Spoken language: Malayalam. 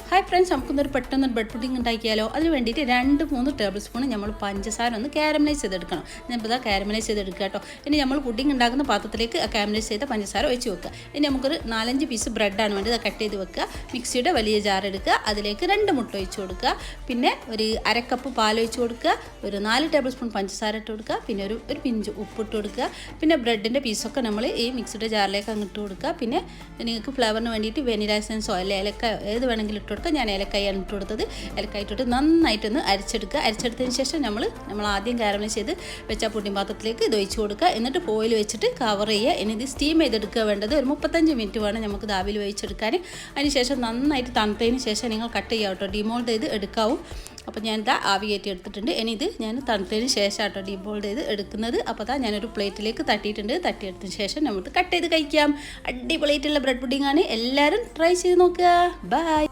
ഹായ് ഫ്രണ്ട്സ്, നമുക്കൊന്നൊരു പെട്ടെന്ന് ബ്രെഡ് പുഡിംഗ് ഉണ്ടാക്കിയാലോ. അതിന് വേണ്ടിയിട്ട് 2-3 ടേബിൾ സ്പൂൺ നമ്മൾ പഞ്ചസാര ഒന്ന് കാരമലൈസ് ചെയ്തെടുക്കണം. ഞാനിപ്പോൾ ഇതാ കാരമലൈസ് ചെയ്തെടുക്കുക കേട്ടോ. ഇനി നമ്മൾ പുഡിംഗ് ഉണ്ടാക്കുന്ന പാത്രത്തിലേക്ക് കാരമലൈസ് ചെയ്ത പഞ്ചസാര ഒഴിച്ച് വെക്കുക. ഇനി നമുക്കൊരു 4-5 പീസ് ബ്രെഡാണ് വേണ്ടി അത് കട്ട് ചെയ്ത് വെക്കുക. മിക്സിയുടെ വലിയ ജാർ എടുക്കുക, അതിലേക്ക് 2 മുട്ട ഒഴിച്ച് കൊടുക്കുക, പിന്നെ ഒരു അരക്കപ്പ് പാലൊഴിച്ച് കൊടുക്കുക, ഒരു 4 ടേബിൾ സ്പൂൺ പഞ്ചസാര ഇട്ട് കൊടുക്കുക, പിന്നെ ഒരു പിഞ്ച് ഉപ്പിട്ട് കൊടുക്കുക, പിന്നെ ബ്രെഡിൻ്റെ പീസൊക്കെ നമ്മൾ ഈ മിക്സിയുടെ ജാറിലേക്ക് അങ്ങ് ഇട്ട് കൊടുക്കുക. പിന്നെ നിങ്ങൾക്ക് ഫ്ലേവറിന് വേണ്ടിയിട്ട് വെനില എസൻസോ അല്ലെങ്കിൽ ഏലക്ക ഏത് വേണമെങ്കിലും ഇട്ട് കൊടുക്കുക. ഞാൻ ഏലക്കായാണ് ഇട്ട് കൊടുത്തത്. ഏലക്കായ ഇട്ടിട്ട് നന്നായിട്ടൊന്ന് അരച്ചെടുക്കുക. അരച്ചെടുത്തതിന് ശേഷം നമ്മൾ ആദ്യം കാരമലൈസ് ചെയ്ത് വെച്ച പുഡിംഗ് പാത്രത്തിലേക്ക് ഇത് ഒഴിച്ച് കൊടുക്കുക. എന്നിട്ട് ഫോയിൽ വെച്ചിട്ട് കവർ ചെയ്യുക. ഇനി ഇത് സ്റ്റീം ചെയ്തെടുക്കുക വേണ്ടത്. ഒരു 35 മിനിറ്റ് വേണം നമുക്ക് ദാവിൽ വേവിച്ചെടുക്കാൻ. അതിന് ശേഷം നന്നായിട്ട് തണുത്തതിന് ശേഷം നിങ്ങൾ കട്ട് ചെയ്യുക കേട്ടോ. ഡിമോൾഡ് ചെയ്ത് എടുക്കാവും. അപ്പോൾ ഞാൻ ഇതാ ആവി കയറ്റി എടുത്തിട്ടുണ്ട്. ഇനി ഇത് ഞാൻ തണുത്തതിന് ശേഷം കേട്ടോ ഡിമോൾഡ് ചെയ്ത് എടുക്കുന്നത്. അപ്പോൾ അതാ ഞാനൊരു പ്ലേറ്റിലേക്ക് തട്ടിയിട്ടുണ്ട്. തട്ടിയെടുത്തതിന് ശേഷം നമുക്ക് കട്ട് ചെയ്ത് കഴിക്കാം. അടിപൊളിയായിട്ടുള്ള ബ്രെഡ് പുഡിംഗ് ആണ്. എല്ലാവരും ട്രൈ ചെയ്ത് നോക്കുക. ബൈ.